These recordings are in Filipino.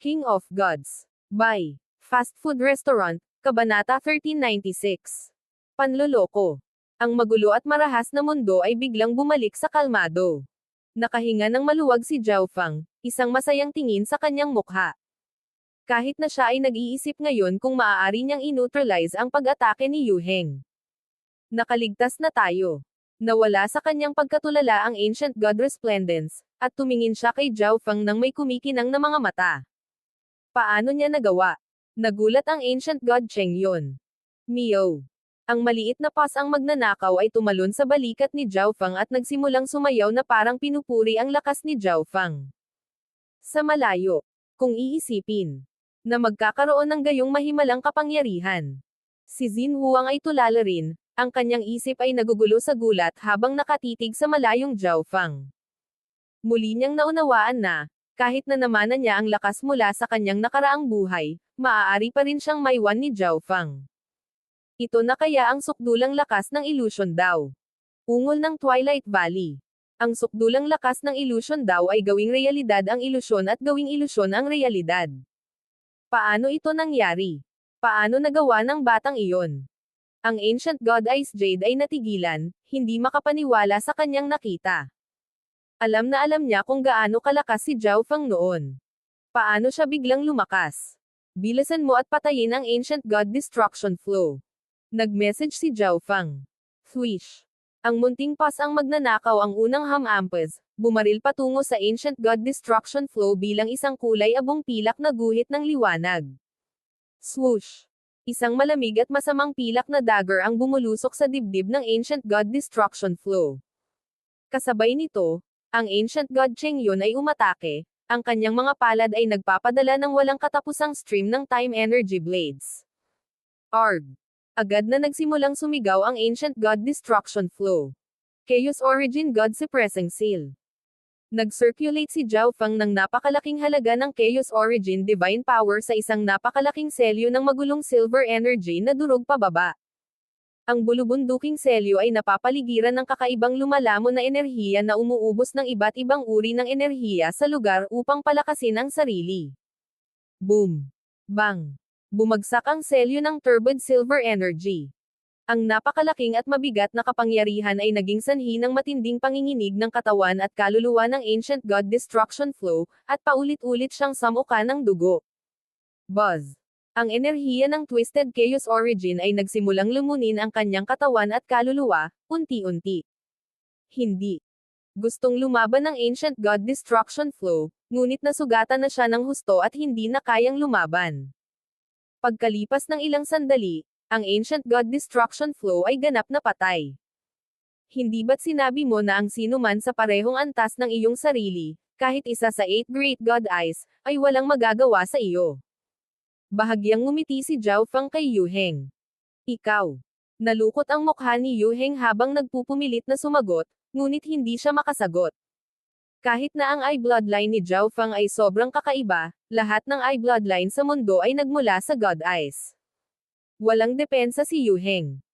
King of Gods. By Fast Food Restaurant, Kabanata 1396. Panloloko. Ang magulo at marahas na mundo ay biglang bumalik sa kalmado. Nakahinga ng maluwag si Zhao Feng, isang masayang tingin sa kanyang mukha. Kahit na siya ay nag-iisip ngayon kung maaari niyang i-neutralize ang pag-atake ni Yu Heng. Nakaligtas na tayo. Nawala sa kanyang pagkatulala ang Ancient God Resplendence, at tumingin siya kay Zhao Feng nang may kumikinang na mga mata. Paano niya nagawa? Nagulat ang Ancient God Cheng Yun. Miao. Ang maliit na pas ang magnanakaw ay tumalon sa balikat ni Zhao Feng at nagsimulang sumayaw na parang pinupuri ang lakas ni Zhao Feng. Sa malayo, kung iisipin, na magkakaroon ng gayong mahimalang kapangyarihan. Si Xin Huang ay tulala rin, ang kanyang isip ay nagugulo sa gulat habang nakatitig sa malayong Zhao Feng. Muli niyang naunawaan na, kahit na namanan niya ang lakas mula sa kanyang nakaraang buhay, maaari pa rin siyang maiwan ni Zhao Feng. Ito na kaya ang sukdulang lakas ng illusion daw. Ungol ng Twilight Valley. Ang sukdulang lakas ng illusion daw ay gawing realidad ang ilusyon at gawing ilusyon ang realidad. Paano ito nangyari? Paano nagawa ng batang iyon? Ang Ancient God Ice Jade ay natigilan, hindi makapaniwala sa kanyang nakita. Alam na alam niya kung gaano kalakas si Zhao Feng noon. Paano siya biglang lumakas? Bilisan mo at patayin ang Ancient God Destruction Flow. Nag-message si Zhao Feng. Thwish. Ang munting pas ang magnanakaw ang unang hamampes, bumaril patungo sa Ancient God Destruction Flow bilang isang kulay abong pilak na guhit ng liwanag. Swoosh. Isang malamig at masamang pilak na dagger ang bumulusok sa dibdib ng Ancient God Destruction Flow. Kasabay nito, ang Ancient God Cheng Yun ay umatake, ang kanyang mga palad ay nagpapadala ng walang katapusang stream ng time energy blades. Arg! Agad na nagsimulang sumigaw ang Ancient God Destruction Flow. Chaos Origin God Suppressing Seal. Nag-circulate si Zhao Feng ng napakalaking halaga ng Chaos Origin Divine Power sa isang napakalaking selyo ng magulong silver energy na durog pababa. Ang bulubunduking selyo ay napapaligiran ng kakaibang lumalamon na enerhiya na umuubos ng iba't ibang uri ng enerhiya sa lugar upang palakasin ang sarili. Boom! Bang! Bumagsak ang selyo ng turbid silver energy. Ang napakalaking at mabigat na kapangyarihan ay naging sanhi ng matinding panginginig ng katawan at kaluluwa ng Ancient God Destruction Flow, at paulit-ulit siyang samuka ng dugo. Buzz! Ang enerhiya ng Twisted Chaos Origin ay nagsimulang lumunin ang kanyang katawan at kaluluwa, unti-unti. Hindi. Gustong lumaban ng Ancient God Destruction Flow, ngunit nasugatan na siya ng husto at hindi na kayang lumaban. Pagkalipas ng ilang sandali, ang Ancient God Destruction Flow ay ganap na patay. Hindi ba't sinabi mo na ang sino man sa parehong antas ng iyong sarili, kahit isa sa 8 Great God Eyes, ay walang magagawa sa iyo? Bahagyang ngumiti si Zhao Feng kay Yu Heng. Ikaw. Nalukot ang mukha ni Yu Heng habang nagpupumilit na sumagot, ngunit hindi siya makasagot. Kahit na ang eye bloodline ni Zhao Feng ay sobrang kakaiba, lahat ng eye bloodline sa mundo ay nagmula sa God Eyes. Walang depensa si Yu Heng.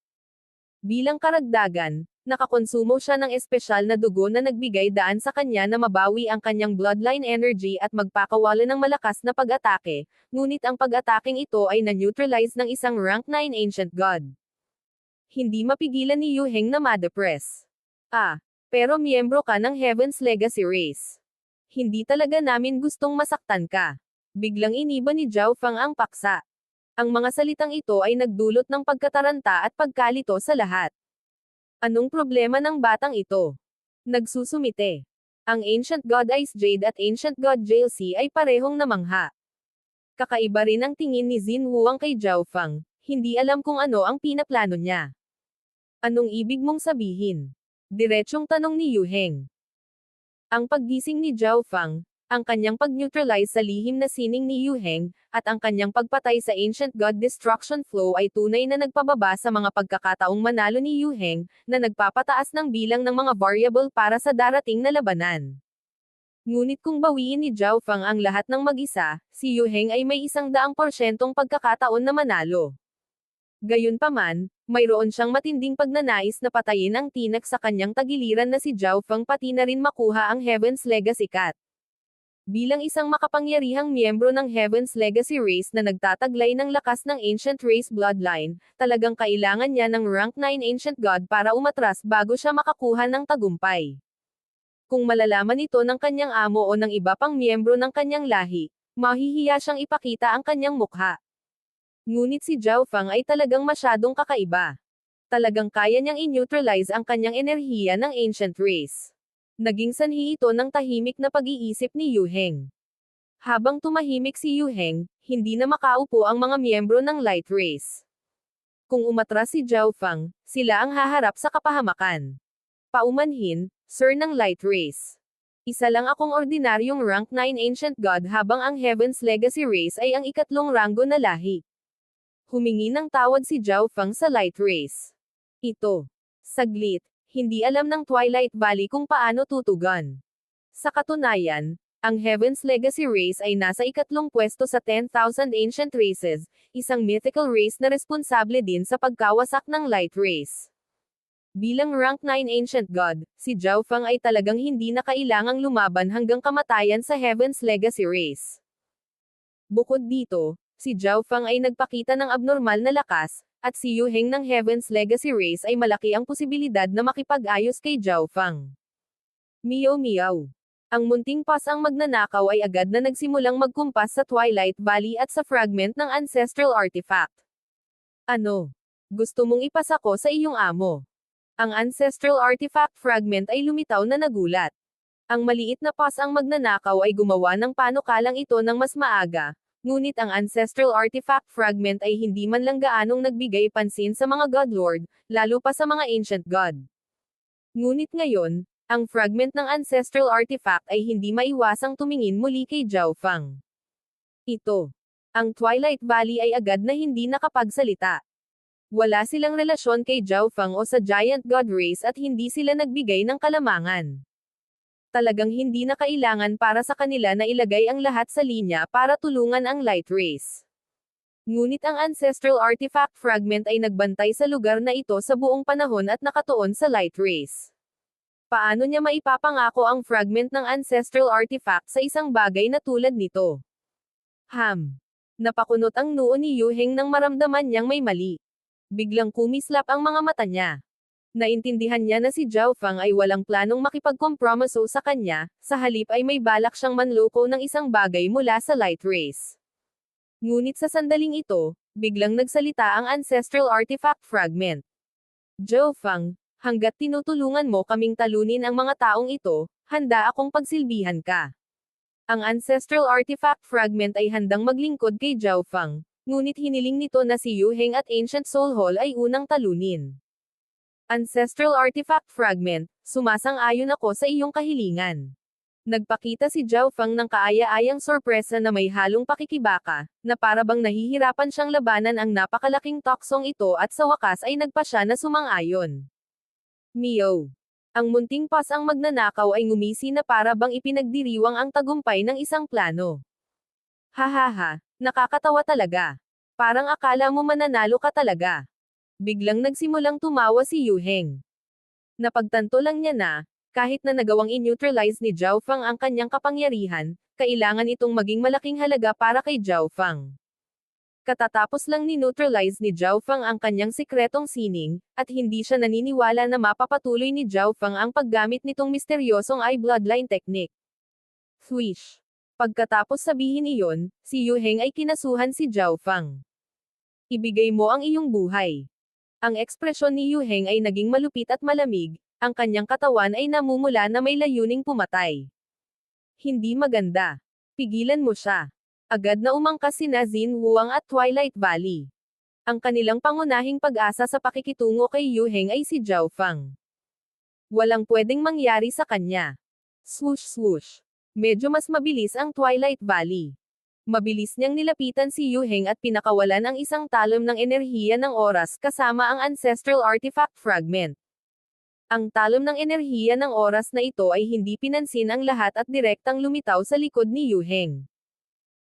Bilang karagdagan, nakakonsumo siya ng espesyal na dugo na nagbigay daan sa kanya na mabawi ang kanyang bloodline energy at magpakawala ng malakas na pag-atake, ngunit ang pag-ataking ito ay na-neutralize ng isang rank 9 Ancient God. Hindi mapigilan ni Yu Heng na ma-depress. Pero miyembro ka ng Heaven's Legacy Race. Hindi talaga namin gustong masaktan ka. Biglang iniba ni Zhao Feng ang paksa. Ang mga salitang ito ay nagdulot ng pagkataranta at pagkalito sa lahat. Anong problema ng batang ito? Nagsusumite. Ang Ancient God Ice Jade at Ancient God Jailsi ay parehong namangha. Kakaiba rin ang tingin ni Xin Huang kay Zhao Feng, hindi alam kung ano ang pinaplano niya. Anong ibig mong sabihin? Diretsyong tanong ni Yu Heng. Ang paggising ni Zhao Feng, ang kanyang pag-neutralize sa lihim na sining ni Yu Heng, at ang kanyang pagpatay sa Ancient God Destruction Flow ay tunay na nagpababa sa mga pagkakataong manalo ni Yu Heng, na nagpapataas ng bilang ng mga variable para sa darating na labanan. Ngunit kung bawiin ni Zhao Feng ang lahat ng mag-isa, si Yu Heng ay may 100% pagkakataon na manalo. Gayunpaman, mayroon siyang matinding pagnanais na patayin ang tinak sa kanyang tagiliran na si Zhao Feng pati na rin makuha ang Heaven's Legacy Cat. Bilang isang makapangyarihang miyembro ng Heaven's Legacy race na nagtataglay ng lakas ng Ancient Race bloodline, talagang kailangan niya ng rank 9 Ancient God para umatras bago siya makakuha ng tagumpay. Kung malalaman ito ng kanyang amo o ng iba pang miyembro ng kanyang lahi, mahihiya siyang ipakita ang kanyang mukha. Ngunit si Zhao Fang ay talagang masyadong kakaiba. Talagang kaya niyang i-neutralize ang kanyang enerhiya ng Ancient Race. Naging sanhi ito ng tahimik na pag-iisip ni Yu Heng. Habang tumahimik si Yu Heng, hindi na makaupo ang mga miyembro ng Light Race. Kung umatras si Zhao Fang, sila ang haharap sa kapahamakan. Paumanhin, Sir ng Light Race. Isa lang akong ordinaryong rank 9 Ancient God habang ang Heaven's Legacy race ay ang ikatlong ranggo na lahi. Humingi ng tawad si Zhao Fang sa Light Race. Ito. Saglit. Hindi alam ng Twilight Valley kung paano tutugon. Sa katunayan, ang Heaven's Legacy race ay nasa ikatlong pwesto sa 10,000 Ancient Races, isang mythical race na responsable din sa pagkawasak ng Light Race. Bilang rank 9 Ancient God, si Zhao Fang ay talagang hindi na kailangang lumaban hanggang kamatayan sa Heaven's Legacy race. Bukod dito, si Zhao Fang ay nagpakita ng abnormal na lakas, at si Yu Heng ng Heaven's Legacy race ay malaki ang posibilidad na makipag-ayos kay Zhao Fang. Meow meow. Ang munting pasang magnanakaw ay agad na nagsimulang magkumpas sa Twilight Valley at sa fragment ng ancestral artifact. Ano? Gusto mong ipasa ko sa iyong amo? Ang ancestral artifact fragment ay lumitaw na nagulat. Ang maliit na pasang magnanakaw ay gumawa ng panukalang ito ng mas maaga, ngunit ang ancestral artifact fragment ay hindi man lang gaanong nagbigay pansin sa mga Godlord, lalo pa sa mga Ancient God. Ngunit ngayon, ang fragment ng ancestral artifact ay hindi maiwasang tumingin muli kay Zhao Fang. Ito. Ang Twilight Valley ay agad na hindi nakapagsalita. Wala silang relasyon kay Zhao Fang o sa Giant God race at hindi sila nagbigay ng kalamangan. Talagang hindi na kailangan para sa kanila na ilagay ang lahat sa linya para tulungan ang Light Race. Ngunit ang ancestral artifact fragment ay nagbantay sa lugar na ito sa buong panahon at nakatuon sa Light Race. Paano niya maipapangako ang fragment ng ancestral artifact sa isang bagay na tulad nito? Napakunot ang noo ni Yu Heng nang maramdaman niyang may mali. Biglang kumislap ang mga mata niya. Naintindihan niya na si Zhao Fang ay walang planong makipagkompromiso sa kanya, sa halip ay may balak siyang manloko ng isang bagay mula sa Light Race. Ngunit sa sandaling ito, biglang nagsalita ang ancestral artifact fragment. Zhao Fang, hanggat tinutulungan mo kaming talunin ang mga taong ito, handa akong pagsilbihan ka. Ang ancestral artifact fragment ay handang maglingkod kay Zhao Fang, ngunit hiniling nito na si Yu Heng at Ancient Soul Hall ay unang talunin. Ancestral artifact fragment, sumasang-ayon ako sa iyong kahilingan. Nagpakita si Zhao Fang ng kaaya-ayang sorpresa na may halong pakikibaka, na parabang nahihirapan siyang labanan ang napakalaking toksong ito at sa wakas ay nagpa siya na sumang-ayon. Meow. Ang munting pasang magnanakaw ay ngumisi na parabang ipinagdiriwang ang tagumpay ng isang plano. Hahaha, nakakatawa talaga. Parang akala mo mananalo ka talaga. Biglang nagsimulang tumawa si Yu Heng. Napagtanto lang niya na, kahit na nagawang i-neutralize ni Zhao Fang ang kanyang kapangyarihan, kailangan itong maging malaking halaga para kay Zhao Fang. Katatapos lang ni-neutralize ni Zhao Fang ang kanyang sikretong sining, at hindi siya naniniwala na mapapatuloy ni Zhao Fang ang paggamit nitong misteryosong eye bloodline technique. Swish. Pagkatapos sabihin iyon, si Yu Heng ay kinasuhan si Zhao Fang. Ibigay mo ang iyong buhay. Ang ekspresyon ni Yu Heng ay naging malupit at malamig, ang kanyang katawan ay namumula na may layuning pumatay. Hindi maganda. Pigilan mo siya. Agad na umangkas sina Xin Huang at Twilight Valley. Ang kanilang pangunahing pag-asa sa pakikitungo kay Yu Heng ay si Zhao Fang. Walang pwedeng mangyari sa kanya. Swoosh swoosh. Medyo mas mabilis ang Twilight Valley. Mabilis niyang nilapitan si Yu Heng at pinakawalan ang isang talom ng enerhiya ng oras kasama ang ancestral artifact fragment. Ang talom ng enerhiya ng oras na ito ay hindi pinansin ang lahat at direktang lumitaw sa likod ni Yu Heng.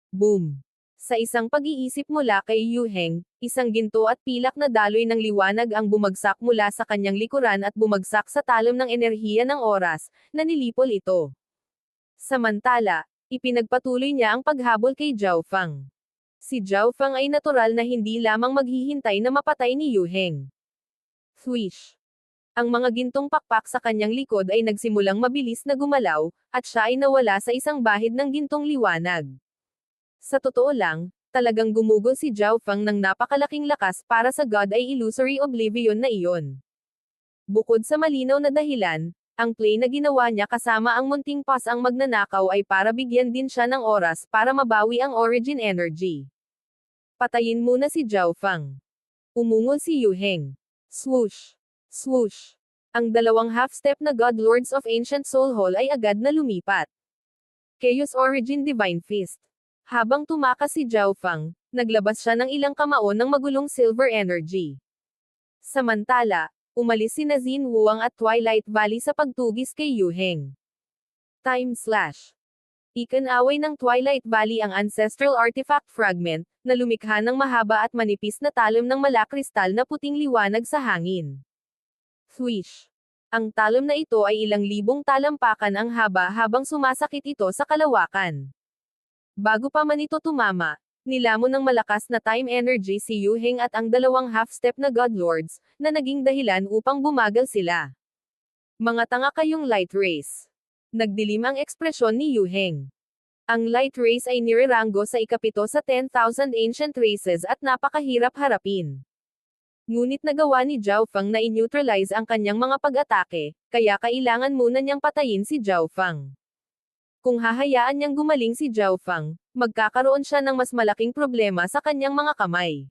Boom! Sa isang pag-iisip mula kay Yu Heng, isang ginto at pilak na daloy ng liwanag ang bumagsak mula sa kanyang likuran at bumagsak sa talom ng enerhiya ng oras, na nilipol ito. Samantala, Ipinagpatuloy niya ang paghabol kay Zhao Fang. Si Zhao Fang ay natural na hindi lamang maghihintay na mapatay ni Yu Heng. Swish! Ang mga gintong pakpak sa kanyang likod ay nagsimulang mabilis na gumalaw, at siya ay nawala sa isang bahid ng gintong liwanag. Sa totoo lang, talagang gumugol si Zhao Fang ng napakalaking lakas para sa God ay illusory oblivion na iyon. Bukod sa malinaw na dahilan, ang play na ginawa niya kasama ang munting pas ang magnanakaw ay para bigyan din siya ng oras para mabawi ang origin energy. Patayin muna si Zhao Fang. Umungol si Yu Heng. Swoosh! Swoosh! Ang dalawang half-step na God Lords of Ancient Soul Hall ay agad na lumipat. Chaos Origin Divine Fist. Habang tumakas si Zhao Fang, naglabas siya ng ilang kamao ng magulong silver energy. Samantala, umalis si Nazin Wuang at Twilight Valley sa pagtugis kay Yu Heng. Time Slash. Ikanaway ng Twilight Valley ang ancestral artifact fragment, na lumikha ng mahaba at manipis na talom ng malakristal na puting liwanag sa hangin. Swish! Ang talom na ito ay ilang libong talampakan ang haba habang sumasakit ito sa kalawakan. Bago pa man ito tumama, nilamon ng malakas na time energy si Yu Heng at ang dalawang half-step na God Lords, na naging dahilan upang bumagal sila. Mga tanga kayong light race. Nagdilim ang ekspresyon ni Yu Heng. Ang light race ay nireranggo sa ikapito sa 10,000 ancient races at napakahirap harapin. Ngunit nagawa ni Zhao Fang na i-neutralize ang kanyang mga pag-atake, kaya kailangan muna niyang patayin si Zhao Fang. Kung hahayaan niyang gumaling si Zhao Fang, magkakaroon siya ng mas malaking problema sa kanyang mga kamay.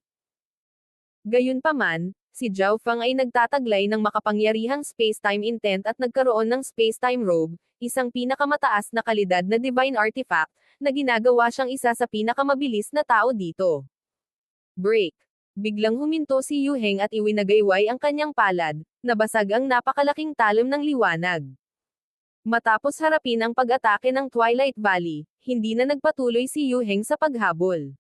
Gayunpaman, si Zhao Fang ay nagtataglay ng makapangyarihang space-time intent at nagkaroon ng space-time robe, isang pinakamataas na kalidad na divine artifact, na ginagawa siyang isa sa pinakamabilis na tao dito. Break. Biglang huminto si Yu Heng at iwinagayway ang kanyang palad, nabasag ang napakalaking talom ng liwanag. Matapos harapin ang pag-atake ng Twilight Valley, hindi na nagpatuloy si Yu Heng sa paghabol.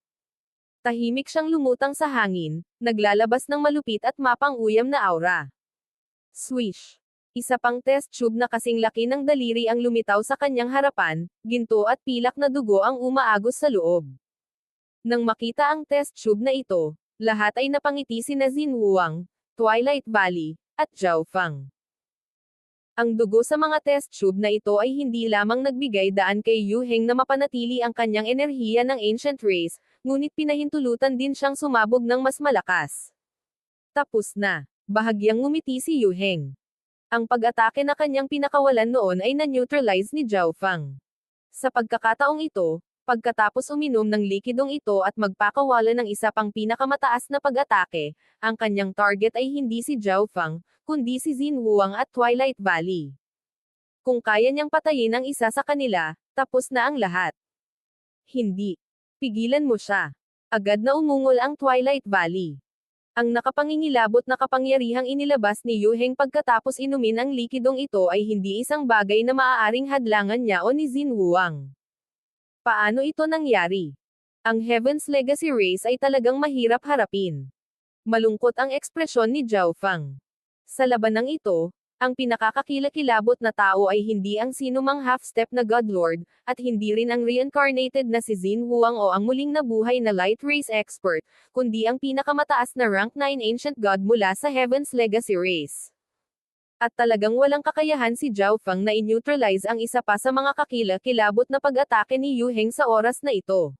Tahimik siyang lumutang sa hangin, naglalabas ng malupit at mapang-uyam na aura. Swish! Isa pang test tube na kasing laki ng daliri ang lumitaw sa kanyang harapan, ginto at pilak na dugo ang umaagos sa loob. Nang makita ang test tube na ito, lahat ay napangiti si Nazin Wuang, Twilight Valley, at Zhao Fang. Ang dugo sa mga test tube na ito ay hindi lamang nagbigay daan kay Yu Heng na mapanatili ang kanyang enerhiya ng ancient race, ngunit pinahintulutan din siyang sumabog ng mas malakas. Tapos na. Bahagyang ngumiti si Yu Heng. Ang pag-atake na kanyang pinakawalan noon ay na-neutralize ni Zhao Fang. Sa pagkakataong ito, pagkatapos uminom ng likidong ito at magpakawala ng isa pang pinakamataas na pag-atake, ang kanyang target ay hindi si Zhao Fang, kundi si Zin Wuang at Twilight Valley. Kung kaya niyang patayin ang isa sa kanila, tapos na ang lahat. Hindi. Pigilan mo siya. Agad na umungol ang Twilight Valley. Ang nakapangingilabot na kapangyarihang inilabas ni Yu Heng pagkatapos inumin ang likidong ito ay hindi isang bagay na maaaring hadlangan niya o ni Zin Wuang. Paano ito nangyari? Ang Heaven's Legacy Race ay talagang mahirap harapin. Malungkot ang ekspresyon ni Zhao Fang. Sa labanang ito, ang pinakakakilakilabot na tao ay hindi ang sinumang half-step na God Lord, at hindi rin ang reincarnated na si Zin Wuang o ang muling nabuhay na Light Race expert, kundi ang pinakamataas na rank 9 ancient god mula sa Heaven's Legacy Race. At talagang walang kakayahan si Zhao Fang na i-neutralize ang isa pa sa mga kakilakilabot na pag-atake ni Yu Heng sa oras na ito.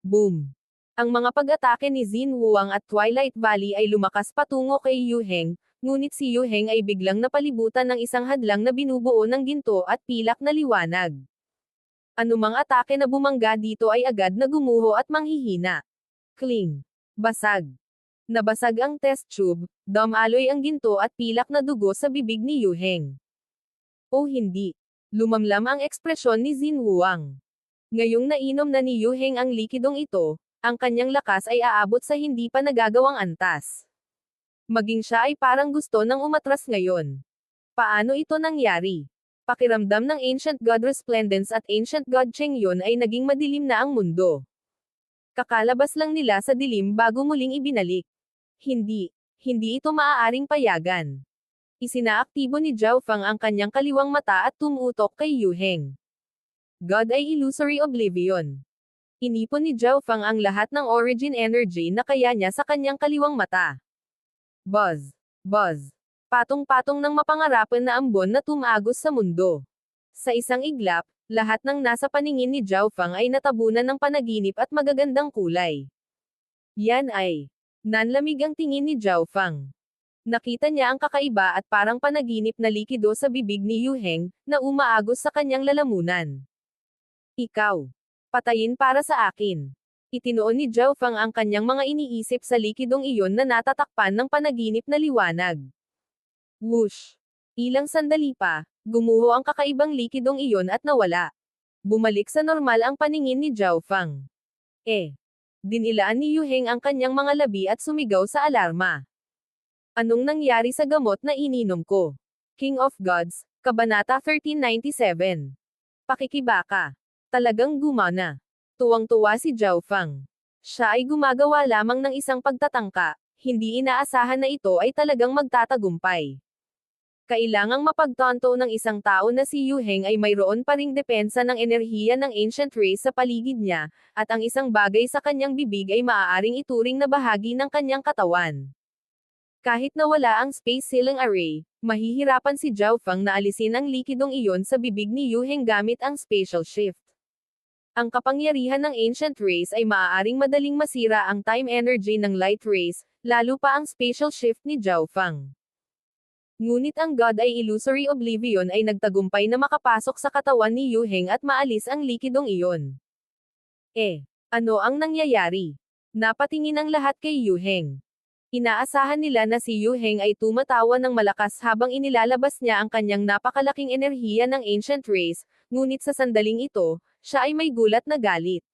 Boom! Ang mga pag-atake ni Zin Wuang at Twilight Valley ay lumakas patungo kay Yu Heng, ngunit si Yu Heng ay biglang napalibutan ng isang hadlang na binubuo ng ginto at pilak na liwanag. Anumang atake na bumangga dito ay agad na gumuho at manghihina. Kling! Basag! Nabasag ang test tube, dumaloy ang ginto at pilak na dugo sa bibig ni Yu Heng. O hindi. Lumamlam ang ekspresyon ni Zin Wuang. Ngayong nainom na ni Yu Heng ang likidong ito, ang kanyang lakas ay aabot sa hindi pa nagagawang antas. Maging siya ay parang gusto nang umatras ngayon. Paano ito nangyari? Pakiramdam ng Ancient God Resplendence at Ancient God Chengyun ay naging madilim na ang mundo. Kakalabas lang nila sa dilim bago muling ibinalik. Hindi ito maaaring payagan. Isinaaktibo ni Zhao Fang ang kanyang kaliwang mata at tumutok kay Yu Heng. God ay illusory oblivion. Inipon ni Zhao Fang ang lahat ng origin energy na kaya niya sa kanyang kaliwang mata. Buzz. Buzz. Patong-patong ng mapangarapan na ambon na tumagos sa mundo. Sa isang iglap, lahat ng nasa paningin ni Zhao Fang ay natabunan ng panaginip at magagandang kulay. Yan ay. Nanlamig ang tingin ni Zhao Fang. Nakita niya ang kakaiba at parang panaginip na likido sa bibig ni Yu Heng, na umaagos sa kanyang lalamunan. Ikaw. Patayin para sa akin. Itinoon ni Zhao Fang ang kanyang mga iniisip sa likidong iyon na natatakpan ng panaginip na liwanag. Whoosh! Ilang sandali pa, gumuho ang kakaibang likidong iyon at nawala. Bumalik sa normal ang paningin ni Zhao Fang. Dinilaan ni Yu Heng ang kanyang mga labi at sumigaw sa alarma. Anong nangyari sa gamot na ininom ko? King of Gods, Kabanata 1397. Pakikibaka. Talagang gumana. Tuwang-tuwa si Zhao Fang. Siya ay gumagawa lamang ng isang pagtatangka, hindi inaasahan na ito ay talagang magtatagumpay. Kailangang mapagtanto ng isang tao na si Yu Heng ay mayroon pa ring depensa ng enerhiya ng ancient race sa paligid niya, at ang isang bagay sa kanyang bibig ay maaaring ituring na bahagi ng kanyang katawan. Kahit na wala ang space sealing array, mahihirapan si Zhao Fang na alisin ang likidong iyon sa bibig ni Yu Heng gamit ang spatial shift. Ang kapangyarihan ng ancient race ay maaaring madaling masira ang time energy ng light race, lalo pa ang spatial shift ni Zhao Fang. Ngunit ang God ay illusory oblivion ay nagtagumpay na makapasok sa katawan ni Yu Heng at maalis ang likidong iyon. Ano ang nangyayari? Napatingin ang lahat kay Yu Heng. Inaasahan nila na si Yu Heng ay tumatawa ng malakas habang inilalabas niya ang kanyang napakalaking enerhiya ng ancient race, ngunit sa sandaling ito, siya ay may gulat na galit.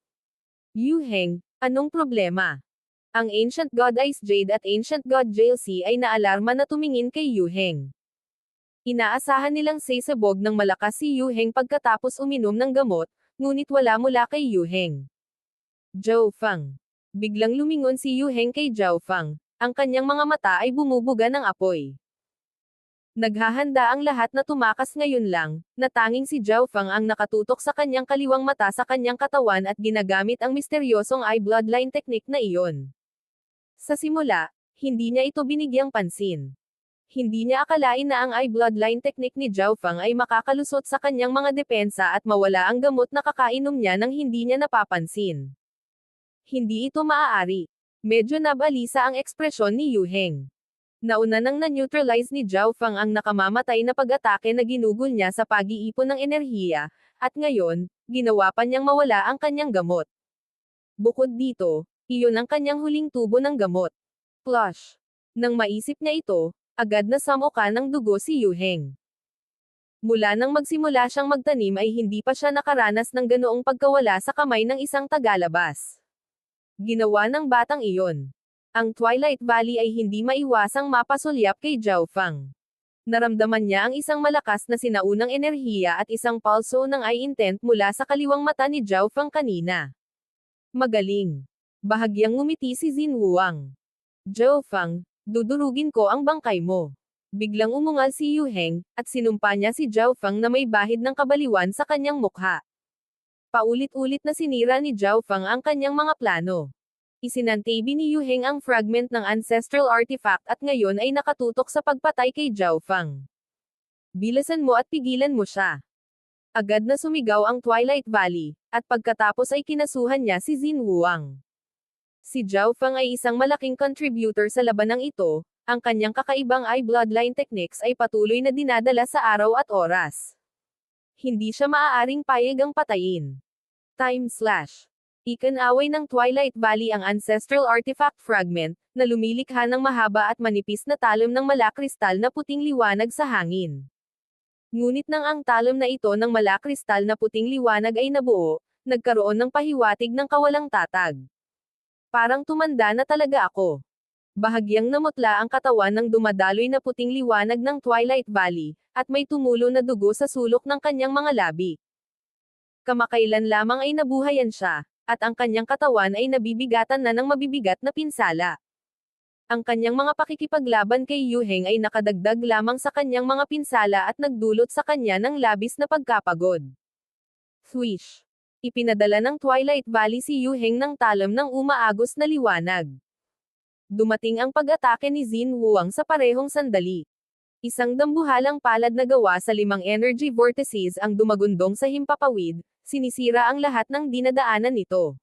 Yu Heng, anong problema? Ang Ancient God Ice Jade at Ancient God Jalsi ay naalarma na tumingin kay Yu Heng. Inaasahan nilang sasabog ng malakas si Yu Heng pagkatapos uminom ng gamot, ngunit wala mula kay Yu Heng. Zhao Fang. Biglang lumingon si Yu Heng kay Zhao Fang. Ang kanyang mga mata ay bumubuga ng apoy. Naghahanda ang lahat na tumakas ngayon lang, na tanging si Zhao Fang ang nakatutok sa kanyang kaliwang mata sa kanyang katawan at ginagamit ang misteryosong eye bloodline technique na iyon. Sa simula, hindi niya ito binigyang pansin. Hindi niya akalain na ang eye bloodline technique ni Zhao Fang ay makakalusot sa kanyang mga depensa at mawala ang gamot na kakainom niya nang hindi niya napapansin. Hindi ito maaari. Medyo nabalisa ang ekspresyon ni Yu Heng. Nauna nang na-neutralize ni Zhao Fang ang nakamamatay na pag-atake na ginugol niya sa pag-iipon ng enerhiya, at ngayon, ginawa pa niyang mawala ang kanyang gamot. Bukod dito, iyon ang kanyang huling tubo ng gamot. Flush. Nang maisip niya ito, agad na samuka ng dugo si Yu Heng. Mula nang magsimula siyang magtanim ay hindi pa siya nakaranas ng ganoong pagkawala sa kamay ng isang tagalabas. Ginawa ng batang iyon. Ang Twilight Valley ay hindi maiwasang mapasulyap kay Zhao Fang. Naramdaman niya ang isang malakas na sinaunang enerhiya at isang pulso ng eye intent mula sa kaliwang mata ni Zhao Fang kanina. Magaling. Bahagyang ngumiti si Xin Wuang. Zhao Fang, dudurugin ko ang bangkay mo. Biglang umungal si Yu Heng, at sinumpa niya si Zhao Fang na may bahid ng kabaliwan sa kanyang mukha. Paulit-ulit na sinira ni Zhao Fang ang kanyang mga plano. Isinantabi ni Yu Heng ang fragment ng ancestral artifact at ngayon ay nakatutok sa pagpatay kay Zhao Fang. Bilasan mo at pigilan mo siya. Agad na sumigaw ang Twilight Valley, at pagkatapos ay kinasuhan niya si Xin Wuang. Si Zhao Fang ay isang malaking contributor sa labanang ito, ang kanyang kakaibang eye bloodline techniques ay patuloy na dinadala sa araw at oras. Hindi siya maaaring payagang patayin. Ikan-away ng Twilight Valley ang ancestral artifact fragment, na lumilikha ng mahaba at manipis na talom ng malakristal na puting liwanag sa hangin. Ngunit nang ang talom na ito ng malakristal na puting liwanag ay nabuo, nagkaroon ng pahiwatig ng kawalang tatag. Parang tumanda na talaga ako. Bahagyang namutla ang katawan ng dumadaloy na puting liwanag ng Twilight Valley, at may tumulo na dugo sa sulok ng kanyang mga labi. Kamakailan lamang ay nabuhayan siya, at ang kanyang katawan ay nabibigatan na ng mabibigat na pinsala. Ang kanyang mga pakikipaglaban kay Yu Heng ay nakadagdag lamang sa kanyang mga pinsala at nagdulot sa kanya ng labis na pagkapagod. Swish. Ipinadala ng Twilight Valley si Yu Heng ng talam ng umaagos na liwanag. Dumating ang pag-atake ni Xin Wuang sa parehong sandali. Isang dambuhalang palad na gawa sa 5 energy vortices ang dumagundong sa himpapawid, sinisira ang lahat ng dinadaanan nito.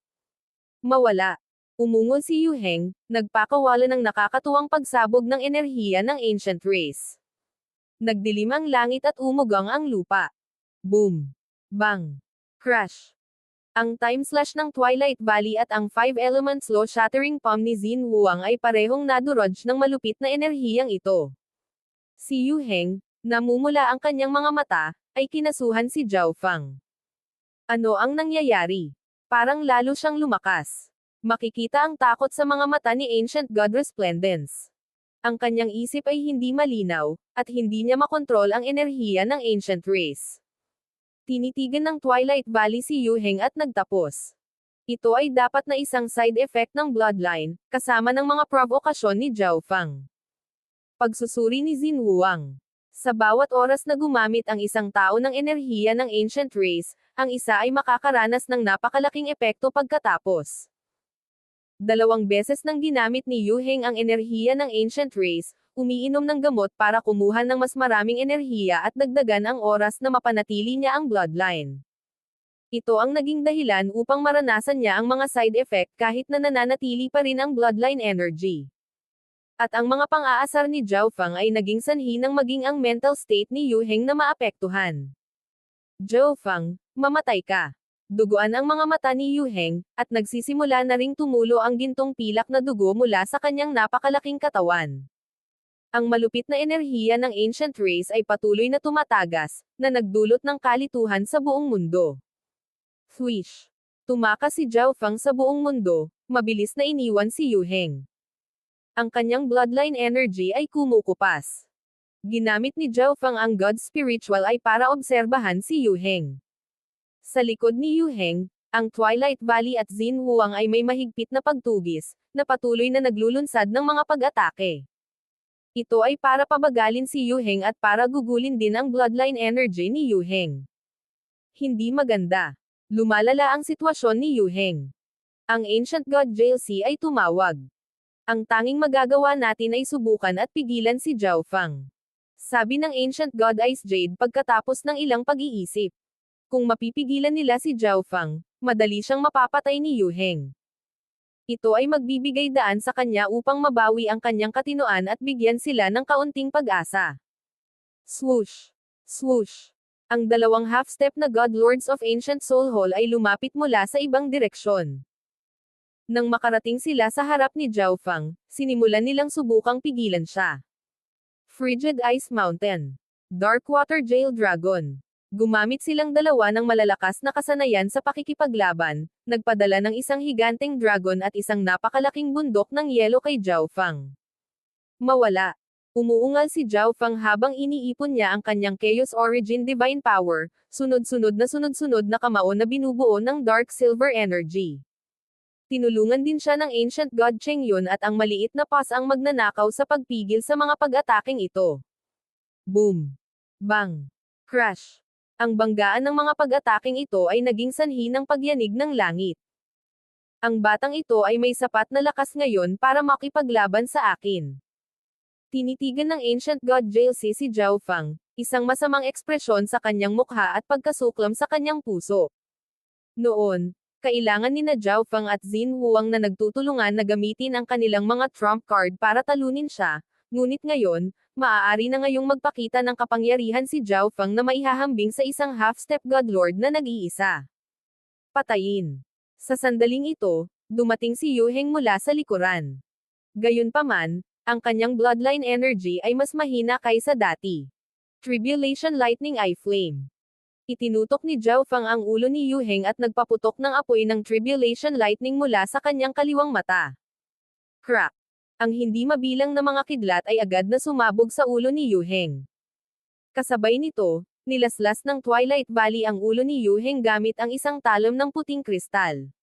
Mawala. Umungol si Yu Heng, nagpakawala ng nakakatuwang pagsabog ng enerhiya ng ancient race. Nagdilim ang langit at umugang ang lupa. Boom! Bang! Crash! Ang time slash ng Twilight Valley at ang 5 elements law shattering palm ni Xin Wuang ay parehong nadurog ng malupit na enerhiyang ito. Si Yu Heng, namumula ang kanyang mga mata, ay kinasuhan si Zhao Fang. Ano ang nangyayari? Parang lalo siyang lumakas. Makikita ang takot sa mga mata ni Ancient God Resplendence. Ang kanyang isip ay hindi malinaw, at hindi niya makontrol ang enerhiya ng Ancient Race. Tinitigan ng Twilight Valley si Yu Heng at nagtapos. Ito ay dapat na isang side effect ng bloodline, kasama ng mga provokasyon ni Zhao Fang. Pagsusuri ni Xin Wuang. Sa bawat oras na gumamit ang isang tao ng enerhiya ng Ancient Race, ang isa ay makakaranas ng napakalaking epekto pagkatapos. 2 beses nang ginamit ni Yu Heng ang enerhiya ng Ancient Race, umiinom ng gamot para kumuha ng mas maraming enerhiya at dagdagan ang oras na mapanatili niya ang bloodline. Ito ang naging dahilan upang maranasan niya ang mga side effect kahit na nananatili pa rin ang bloodline energy. At ang mga pang-aasar ni Zhao Fang ay naging sanhi ng maging ang mental state ni Yu Heng na maapektuhan. Zhao Fang, mamatay ka. Duguan ang mga mata ni Yu Heng, at nagsisimula na ring tumulo ang gintong pilak na dugo mula sa kanyang napakalaking katawan. Ang malupit na enerhiya ng Ancient Race ay patuloy na tumatagas, na nagdulot ng kalituhan sa buong mundo. Swish! Tumakas si Zhao Fang sa buong mundo, mabilis na iniwan si Yu Heng. Ang kanyang bloodline energy ay kumukupas. Ginamit ni Zhao Fang ang God Spiritual ay para obserbahan si Yu Heng. Sa likod ni Yu Heng, ang Twilight Valley at Xin Wuang ay may mahigpit na pagtugis, na patuloy na naglulunsad ng mga pag-atake. Ito ay para pabagalin si Yu Heng at para gugulin din ang bloodline energy ni Yu Heng. Hindi maganda. Lumalala ang sitwasyon ni Yu Heng. Ang Ancient God JLC ay tumawag. Ang tanging magagawa natin ay subukan at pigilan si Zhao Fang. Sabi ng Ancient God Ice Jade pagkatapos ng ilang pag-iisip. Kung mapipigilan nila si Zhao Fang, madali siyang mapapatay ni Yu Heng. Ito ay magbibigay daan sa kanya upang mabawi ang kanyang katinoan at bigyan sila ng kaunting pag-asa. Swoosh! Swoosh! Ang 2 half-step na God Lords of Ancient Soul Hall ay lumapit mula sa ibang direksyon. Nang makarating sila sa harap ni Zhao Fang, sinimulan nilang subukang pigilan siya. Frigid Ice Mountain. Darkwater Jail Dragon. Gumamit silang 2 ng malalakas na kasanayan sa pakikipaglaban, nagpadala ng isang higanteng dragon at isang napakalaking bundok ng yelo kay Zhao Fang. Mawala. Umuungal si Zhao Fang habang iniipon niya ang kanyang Chaos Origin Divine Power, sunod-sunod na kamao na binubuo ng Dark Silver Energy. Tinulungan din siya ng Ancient God Cheng Yun at ang maliit na pas ang magnanakaw sa pagpigil sa mga pag-ataking ito. Boom! Bang! Crash! Ang banggaan ng mga pag-ataking ito ay naging sanhi ng pagyanig ng langit. Ang batang ito ay may sapat na lakas ngayon para makipaglaban sa akin. Tinitigan ng Ancient God JLC si Zhao Fang, isang masamang ekspresyon sa kanyang mukha at pagkasuklam sa kanyang puso. Noon, kailangan ni Zhao Fang at Xin Wuang na nagtutulungan na gamitin ang kanilang mga trump card para talunin siya, ngunit ngayon, maaari na ngayong magpakita ng kapangyarihan si Zhao Fang na maihahambing sa isang half-step God Lord na nag-iisa. Patayin. Sa sandaling ito, dumating si Yu Heng mula sa likuran. Gayunpaman, ang kanyang bloodline energy ay mas mahina kaysa dati. Tribulation Lightning Eye Flame. Itinutok ni Zhao Fang ang ulo ni Yu Heng at nagpaputok ng apoy ng Tribulation Lightning mula sa kanyang kaliwang mata. Crack! Ang hindi mabilang na mga kidlat ay agad na sumabog sa ulo ni Yu Heng. Kasabay nito, nilaslas ng Twilight Valley ang ulo ni Yu Heng gamit ang isang talam ng puting kristal.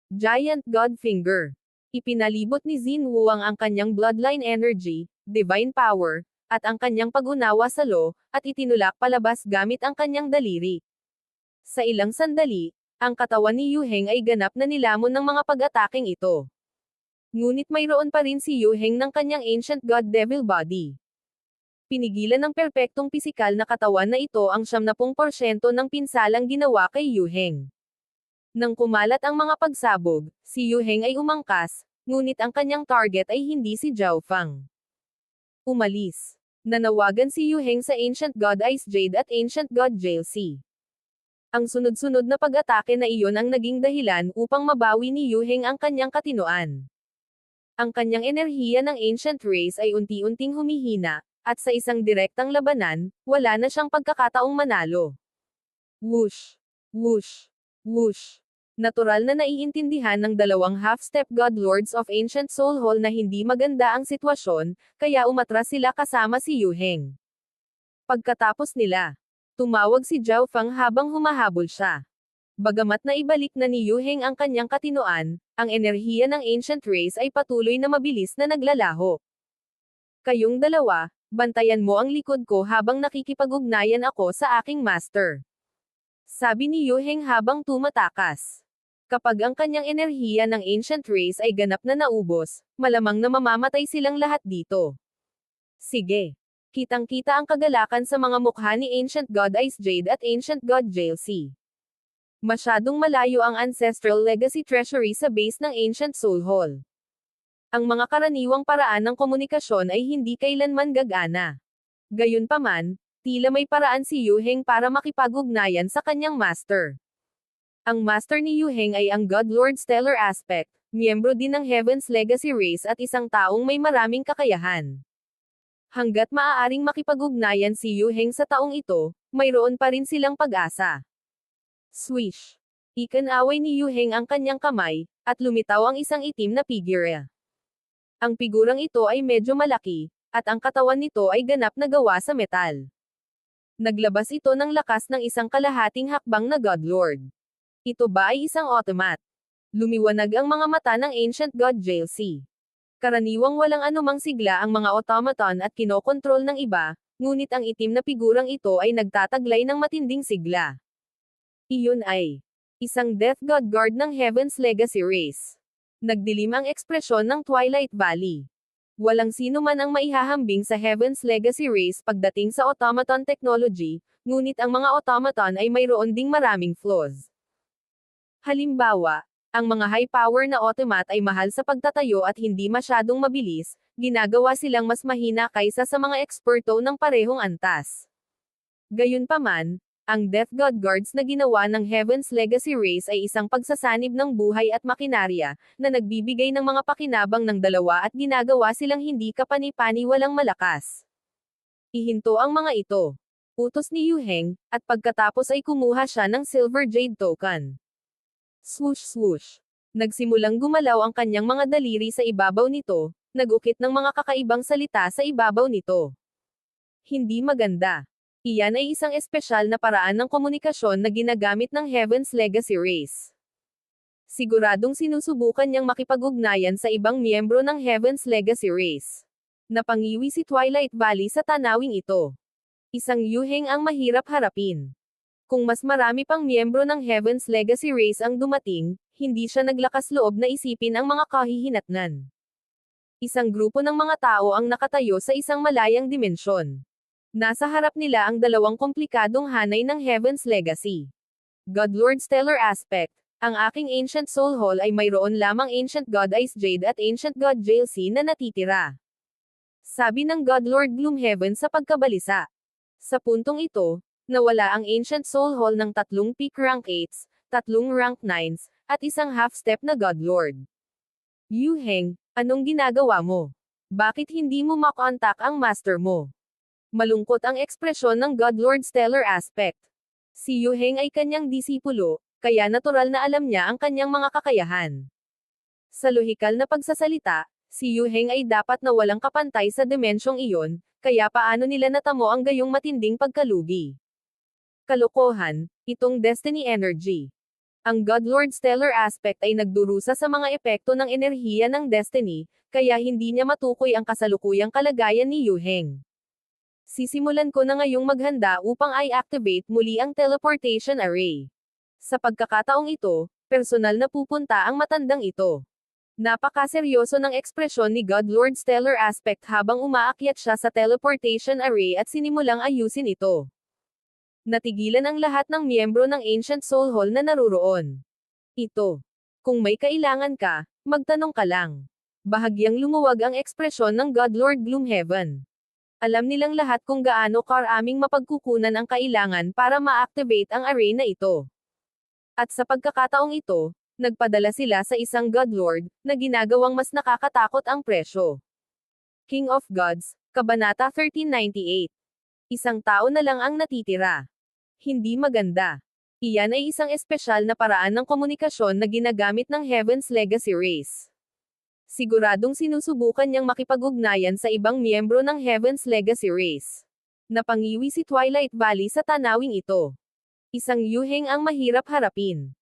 Giant God Finger. Ipinalibot ni Xin Wuang ang kanyang bloodline energy, divine power, at ang kanyang pag-unawa sa law, at itinulak palabas gamit ang kanyang daliri. Sa ilang sandali, ang katawan ni Yu Heng ay ganap na nilamon ng mga pag-ataking ito. Ngunit mayroon pa rin si Yu Heng ng kanyang Ancient God Devil Body. Pinigilan ng perpektong pisikal na katawan na ito ang 70% ng pinsalang ginawa kay Yu Heng. Nang kumalat ang mga pagsabog, si Yu Heng ay umangkas, ngunit ang kanyang target ay hindi si Zhao Fang. Umalis. Nanawagan si Yu Heng sa Ancient God Ice Jade at Ancient God Jail Sea. Ang sunod-sunod na pag-atake na iyon ang naging dahilan upang mabawi ni Yu Heng ang kanyang katinoan. Ang kanyang enerhiya ng Ancient Race ay unti-unting humihina, at sa isang direktang labanan, wala na siyang pagkakataong manalo. Whoosh! Whoosh! Whoosh! Natural na naiintindihan ng dalawang half-step God Lords of Ancient Soul Hall na hindi maganda ang sitwasyon, kaya umatras sila kasama si Yu Heng. Pagkatapos nila, tumawag si Zhao Fang habang humahabol siya. Bagamat na ibalik na ni Yu Heng ang kanyang katinoan, ang enerhiya ng Ancient Race ay patuloy na mabilis na naglalaho. Kayong dalawa, bantayan mo ang likod ko habang nakikipag-ugnayan ako sa aking master. Sabi ni Yu Heng habang tumatakas. Kapag ang kanyang enerhiya ng Ancient Race ay ganap na naubos, malamang na mamamatay silang lahat dito. Sige. Kitang-kita ang kagalakan sa mga mukha ni Ancient God Ice Jade at Ancient God Jail Sea. Masyadong malayo ang Ancestral Legacy Treasury sa base ng Ancient Soul Hall. Ang mga karaniwang paraan ng komunikasyon ay hindi kailanman gagana. Gayunpaman, tila may paraan si Yu Heng para makipag-ugnayan sa kanyang master. Ang master ni Yu Heng ay ang God Lord Stellar Aspect, miyembro din ng Heaven's Legacy Race at isang taong may maraming kakayahan. Hanggat maaaring makipag-ugnayan si Yu Heng sa taong ito, mayroon pa rin silang pag-asa. Swish! Ikinaway ni Yu Heng ang kanyang kamay, at lumitaw ang isang itim na figure. Ang figurang ito ay medyo malaki, at ang katawan nito ay ganap na gawa sa metal. Naglabas ito ng lakas ng isang kalahating hakbang na God Lord. Ito ba ay isang automat? Lumiwanag ang mga mata ng Ancient God Jail Sea. Karaniwang walang anumang sigla ang mga automaton at kinokontrol ng iba, ngunit ang itim na figurang ito ay nagtataglay ng matinding sigla. Iyon ay isang Death God Guard ng Heaven's Legacy Race. Nagdilim ang ekspresyon ng Twilight Valley. Walang sino man ang maihahambing sa Heaven's Legacy Race pagdating sa automaton technology, ngunit ang mga automaton ay mayroon ding maraming flaws. Halimbawa, ang mga high-power na automat ay mahal sa pagtatayo at hindi masyadong mabilis, ginagawa silang mas mahina kaysa sa mga eksperto ng parehong antas. Gayunpaman, ang Death God Guards na ginawa ng Heaven's Legacy Race ay isang pagsasanib ng buhay at makinarya, na nagbibigay ng mga pakinabang ng dalawa at ginagawa silang hindi kapani-paniwalang malakas. Ihinto ang mga ito. Utos ni Yu Heng, at pagkatapos ay kumuha siya ng Silver Jade Token. Swoosh swoosh. Nagsimulang gumalaw ang kanyang mga daliri sa ibabaw nito, nag-ukit ng mga kakaibang salita sa ibabaw nito. Hindi maganda. Iyan ay isang espesyal na paraan ng komunikasyon na ginagamit ng Heaven's Legacy Race. Siguradong sinusubukan niyang makipag-ugnayan sa ibang miyembro ng Heaven's Legacy Race. Napangiwi si Twilight Valley sa tanawing ito. Isang Yu Heng ang mahirap harapin. Kung mas marami pang miyembro ng Heaven's Legacy Race ang dumating, hindi siya naglakas loob na isipin ang mga kahihinatnan. Isang grupo ng mga tao ang nakatayo sa isang malayang dimensyon. Nasa harap nila ang dalawang komplikadong hanay ng Heaven's Legacy. God Lord Stellar Aspect. Ang aking Ancient Soul Hall ay mayroon lamang Ancient God Ice Jade at Ancient God Jail Sea na natitira. Sabi ng God Lord Gloomhaven sa pagkabalisa. Sa puntong ito, nawala ang Ancient Soul Hall ng 3 peak rank 8s, 3 rank 9s, at isang half-step na God Lord. Yu Heng, anong ginagawa mo? Bakit hindi mo makontak ang master mo? Malungkot ang ekspresyon ng God Lord Stellar Aspect. Si Yu Heng ay kanyang disipulo, kaya natural na alam niya ang kanyang mga kakayahan. Sa lohikal na pagsasalita, si Yu Heng ay dapat na walang kapantay sa dimensyong iyon, kaya paano nila natamo ang gayong matinding pagkalugi? Kalokohan, itong Destiny Energy. Ang God Lord Stellar Aspect ay nagdurusa sa mga epekto ng enerhiya ng Destiny, kaya hindi niya matukoy ang kasalukuyang kalagayan ni Yu Heng. Sisimulan ko na ngayong maghanda upang i-activate muli ang Teleportation Array. Sa pagkakataong ito, personal na pupunta ang matandang ito. Napakaseryoso ng ekspresyon ni God Lord Stellar Aspect habang umaakyat siya sa teleportation array at sinimulang ayusin ito. Natigilan ang lahat ng miyembro ng Ancient Soul Hall na naruroon. Ito. Kung may kailangan ka, magtanong ka lang. Bahagyang lumuwag ang ekspresyon ng God Lord Gloomhaven. Alam nilang lahat kung gaano karaming mapagkukunan ang kailangan para ma-activate ang array na ito. At sa pagkakataong ito, nagpadala sila sa isang God Lord, na ginagawang mas nakakatakot ang presyo. King of Gods, Kabanata 1398. Isang tao na lang ang natitira. Hindi maganda. Iyan ay isang espesyal na paraan ng komunikasyon na ginagamit ng Heaven's Legacy Race. Siguradong sinusubukan niyang makipag-ugnayan sa ibang miyembro ng Heaven's Legacy Race. Napangiwi si Twilight Valley sa tanawing ito. Isang yuheng ang mahirap harapin.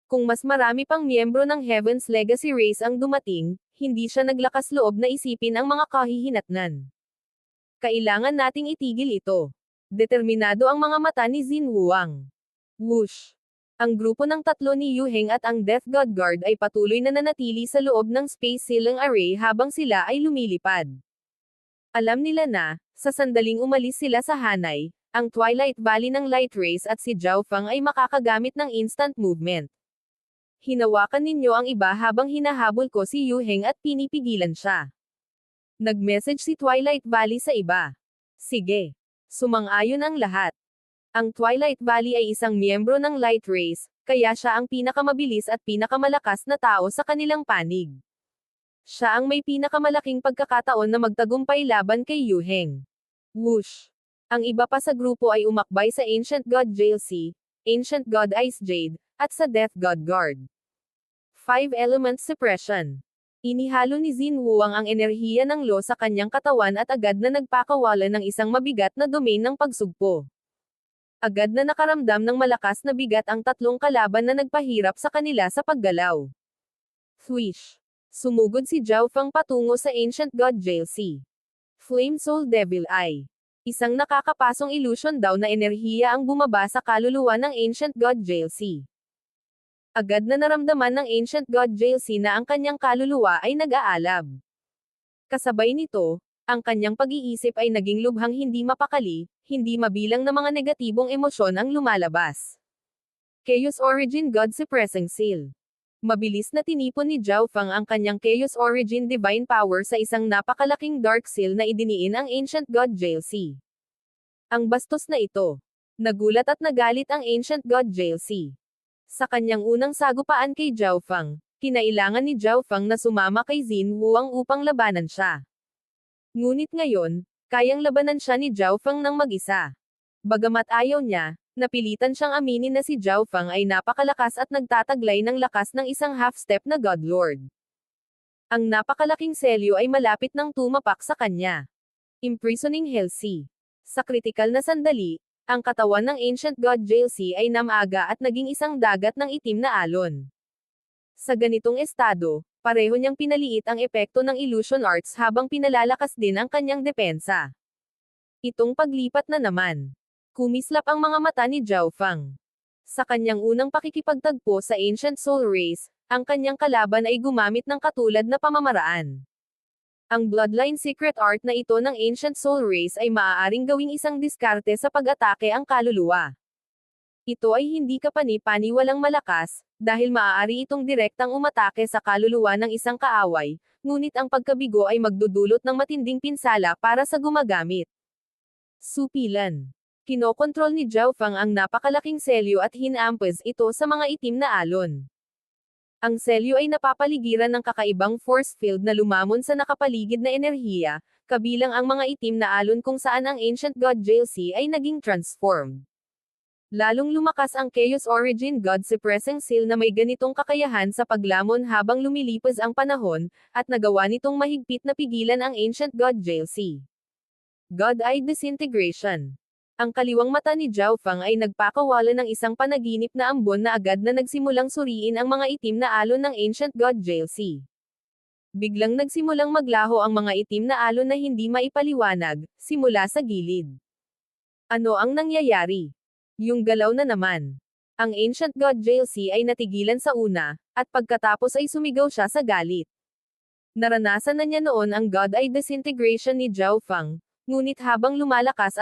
Kung mas marami pang miyembro ng Heaven's Legacy Race ang dumating, hindi siya naglakas loob na isipin ang mga kahihinatnan. Kailangan nating itigil ito. Determinado ang mga mata ni Xin Wuang. Whoosh! Ang grupo ng tatlo ni Yu Heng at ang Death God Guard ay patuloy na nanatili sa loob ng Space Ceiling Array habang sila ay lumilipad. Alam nila na, sa sandaling umalis sila sa Hanay, ang Twilight Valley ng Light Race at si Zhao Feng ay makakagamit ng instant movement. Hinawakan ninyo ang iba habang hinahabol ko si Yu Heng at pinipigilan siya. Nag-message si Twilight Valley sa iba. Sige. Sumang-ayon ang lahat. Ang Twilight Valley ay isang miyembro ng Light Race, kaya siya ang pinakamabilis at pinakamalakas na tao sa kanilang panig. Siya ang may pinakamalaking pagkakataon na magtagumpay laban kay Yu Heng. Whoosh! Ang iba pa sa grupo ay umakbay sa Ancient God Jailsi, Ancient God Ice Jade, at sa Death God Guard. 5 Elements Suppression. Inihalo ni Xin Wuang ang enerhiya ng Lo sa kanyang katawan at agad na nagpakawala ng isang mabigat na domain ng pagsugpo. Agad na nakaramdam ng malakas na bigat ang tatlong kalaban na nagpahirap sa kanila sa paggalaw. Thwish! Sumugod si Zhao Feng patungo sa Ancient God Jailsi. Flame Soul Devil Eye. Isang nakakapasong illusion daw na enerhiya ang bumaba sa kaluluwa ng Ancient God Jailsi. Agad na naramdaman ng Ancient God Jailsi na ang kanyang kaluluwa ay nag-aalab. Kasabay nito, ang kanyang pag-iisip ay naging lubhang hindi mapakali, hindi mabilang na mga negatibong emosyon ang lumalabas. Chaos Origin God Suppressing Seal. Mabilis na tinipon ni Zhao Feng ang kanyang Chaos Origin Divine Power sa isang napakalaking Dark Seal na idiniin ang Ancient God Jailsi. Ang bastos na ito. Nagulat at nagalit ang Ancient God Jailsi. Sa kanyang unang sagupaan kay Zhao Feng, kinailangan ni Zhao Feng na sumama kay Xin Wuang upang labanan siya. Ngunit ngayon, kayang labanan siya ni Zhao Feng ng mag-isa. Bagamat ayaw niya, napilitan siyang aminin na si Zhao Feng ay napakalakas at nagtataglay ng lakas ng isang half-step na God Lord. Ang napakalaking selyo ay malapit nang tumapak sa kanya. Imprisoning Hellsea. Sa kritikal na sandali, ang katawan ng Ancient God Jailsi ay namaga at naging isang dagat ng itim na alon. Sa ganitong estado, pareho niyang pinaliit ang epekto ng illusion arts habang pinalalakas din ang kanyang depensa. Itong paglipat na naman. Kumislap ang mga mata ni Zhao Feng. Sa kanyang unang pakikipagtagpo sa Ancient Soul Race, ang kanyang kalaban ay gumamit ng katulad na pamamaraan. Ang Bloodline Secret Art na ito ng Ancient Soul Race ay maaaring gawing isang diskarte sa pag-atake ang kaluluwa. Ito ay hindi kapani-paniwalang malakas, dahil maaari itong direktang umatake sa kaluluwa ng isang kaaway, ngunit ang pagkabigo ay magdudulot ng matinding pinsala para sa gumagamit. Supilan. Kinokontrol ni Zhao Feng ang napakalaking selyo at hinampes ito sa mga itim na alon. Ang selyo ay napapaligiran ng kakaibang force field na lumamon sa nakapaligid na enerhiya, kabilang ang mga itim na alon kung saan ang Ancient God Jailsi ay naging transformed. Lalong lumakas ang Chaos Origin God Suppressing Seal na may ganitong kakayahan sa paglamon habang lumilipas ang panahon, at nagawa nitong mahigpit na pigilan ang Ancient God Jailsi. God Eye Disintegration. Ang kaliwang mata ni Zhao Feng ay nagpakawala ng isang panaginip na ambon na agad na nagsimulang suriin ang mga itim na alon ng Ancient God Jailsi. Biglang nagsimulang maglaho ang mga itim na alon na hindi maipaliwanag, simula sa gilid. Ano ang nangyayari? Yung galaw na naman. Ang Ancient God Jailsi ay natigilan sa una, at pagkatapos ay sumigaw siya sa galit. Naranasan na niya noon ang God Eye disintegration ni Zhao Feng, ngunit habang lumalakas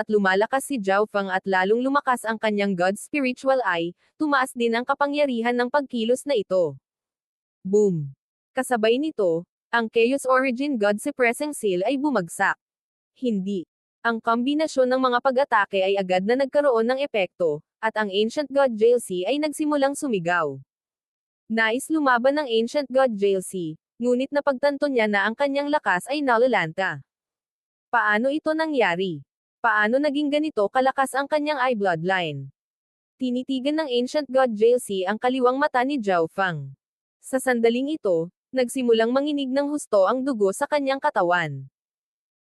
si Zhao Feng at lalong lumakas ang kanyang God Spiritual Eye, tumaas din ang kapangyarihan ng pagkilos na ito. Boom! Kasabay nito, ang Chaos Origin God Suppressing Seal ay bumagsak. Hindi. Ang kombinasyon ng mga pag-atake ay agad na nagkaroon ng epekto, at ang Ancient God Jailsi ay nagsimulang sumigaw. Nais lumaban ng Ancient God Jailsi, ngunit napagtanto niya na ang kanyang lakas ay nalalanta. Paano ito nangyari? Paano naging ganito kalakas ang kanyang eye bloodline? Tinitigan ng Ancient God Jailsi ang kaliwang mata ni Zhao Feng. Sa sandaling ito, nagsimulang manginig ng husto ang dugo sa kanyang katawan.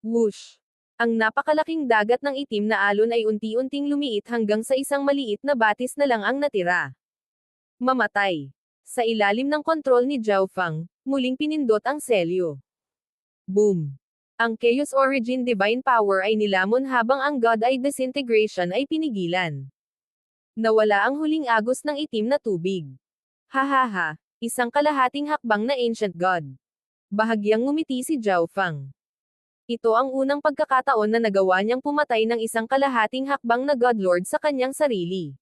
Whoosh! Ang napakalaking dagat ng itim na alon ay unti-unting lumiit hanggang sa isang maliit na batis na lang ang natira. Mamatay. Sa ilalim ng kontrol ni Zhao Feng, muling pinindot ang selyo. Boom! Ang Chaos Origin Divine Power ay nilamon habang ang God Eye Disintegration ay pinigilan. Nawala ang huling agos ng itim na tubig. Hahaha, isang kalahating hakbang na Ancient God. Bahagyang ngumiti si Zhao Feng. Ito ang unang pagkakataon na nagawa niyang pumatay ng isang kalahating hakbang na God Lord sa kanyang sarili.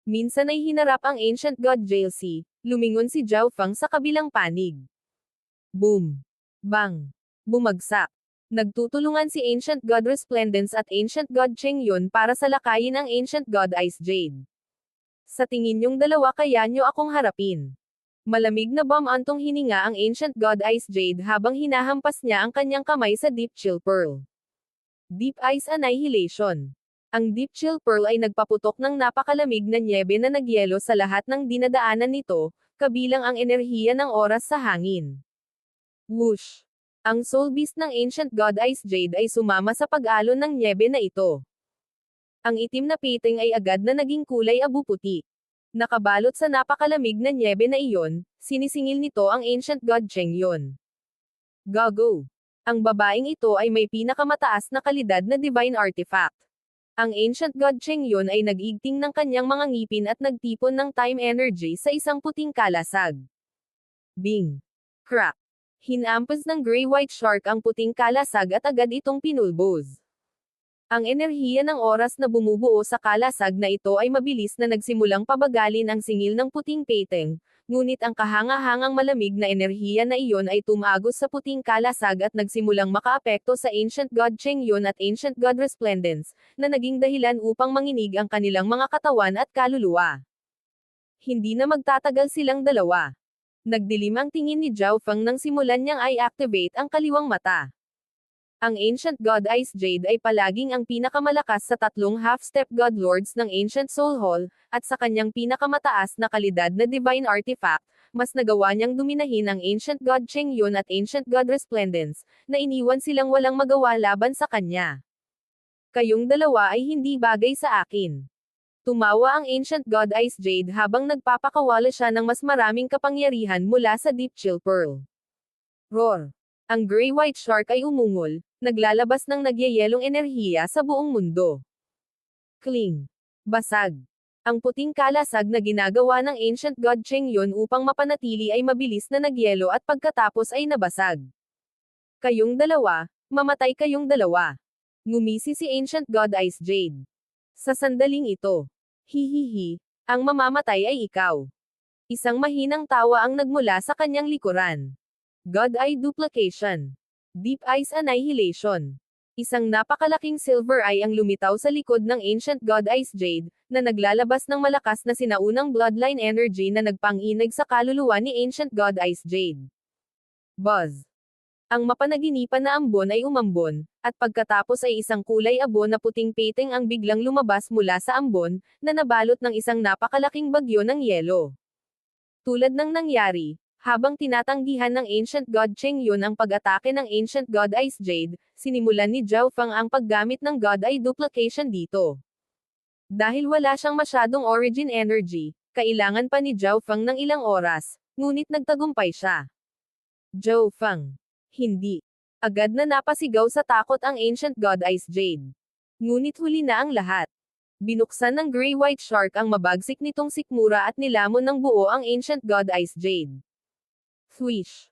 Minsan ay hinarap ang Ancient God Jailsi, lumingon si Zhao Feng sa kabilang panig. Boom! Bang! Bumagsak. Nagtutulungan si Ancient God Resplendence at Ancient God Cheng Yun para salakayin ang Ancient God Ice Jade. Sa tingin niyong dalawa kaya niyo akong harapin. Malamig na bumantong hininga ang Ancient God Ice Jade habang hinahampas niya ang kanyang kamay sa Deep Chill Pearl. Deep Ice Annihilation. Ang Deep Chill Pearl ay nagpaputok ng napakalamig na nyebe na nagyelo sa lahat ng dinadaanan nito, kabilang ang enerhiya ng oras sa hangin. Whoosh! Ang Soul Beast ng Ancient God Ice Jade ay sumama sa pag-alon ng nyebe na ito. Ang itim na painting ay agad na naging kulay abu-puti. Nakabalot sa napakalamig na nyebe na iyon, sinisingil nito ang Ancient God Cheng Yun. Gago! Ang babaeng ito ay may pinakamataas na kalidad na divine artifact. Ang Ancient God Cheng Yun ay nag-igting ng kanyang mga ngipin at nagtipon ng time energy sa isang puting kalasag. Bing! Crack! Hinampas ng gray-white shark ang puting kalasag at agad itong pinulbos. Ang enerhiya ng oras na bumubuo sa kalasag na ito ay mabilis na nagsimulang pabagalin ang singil ng puting painting, ngunit ang kahanga-hangang malamig na enerhiya na iyon ay tumagos sa puting kalasag at nagsimulang makaapekto sa Ancient God Cheng Yun at Ancient God Resplendence, na naging dahilan upang manginig ang kanilang mga katawan at kaluluwa. Hindi na magtatagal silang dalawa. Nagdilim ang tingin ni Zhao Feng nang simulan niyang i-activate ang kaliwang mata. Ang Ancient God Ice Jade ay palaging ang pinakamalakas sa tatlong half-step God Lords ng Ancient Soul Hall, at sa kanyang pinakamataas na kalidad na Divine Artifact, mas nagawa niyang duminahin ang Ancient God Cheng Yun at Ancient God Resplendence, na iniwan silang walang magawa laban sa kanya. Kayong dalawa ay hindi bagay sa akin. Tumawa ang Ancient God Ice Jade habang nagpapakawala siya ng mas maraming kapangyarihan mula sa Deep Chill Pearl. Roar! Ang gray-white shark ay umungol, naglalabas ng nagyayelong enerhiya sa buong mundo. Kling! Basag! Ang puting kalasag na ginagawa ng Ancient God Cheng Yun upang mapanatili ay mabilis na nagyelo at pagkatapos ay nabasag. Kayong dalawa, mamatay kayong dalawa. Ngumisi si Ancient God Ice Jade. Sa sandaling ito, hihihi, ang mamamatay ay ikaw. Isang mahinang tawa ang nagmula sa kanyang likuran. God Eye Duplication. Deep Ice Annihilation. Isang napakalaking silver eye ang lumitaw sa likod ng Ancient God Ice Jade, na naglalabas ng malakas na sinaunang bloodline energy na nagpang-inag sa kaluluwa ni Ancient God Ice Jade. Buzz. Ang mapanaginipan na ambon ay umambon, at pagkatapos ay isang kulay abo na puting painting ang biglang lumabas mula sa ambon, na nabalot ng isang napakalaking bagyo ng yelo. Tulad ng nangyari, habang tinatanggihan ng Ancient God Cheng Yun ang pag-atake ng Ancient God Ice Jade, sinimulan ni Zhao Feng ang paggamit ng God Eye Duplication dito. Dahil wala siyang masyadong origin energy, kailangan pa ni Zhao Feng ng ilang oras, ngunit nagtagumpay siya. Zhao Feng. Hindi. Agad na napasigaw sa takot ang Ancient God Ice Jade. Ngunit huli na ang lahat. Binuksan ng Grey-White Shark ang mabagsik nitong sikmura at nilamon ng buo ang Ancient God Ice Jade. Swish!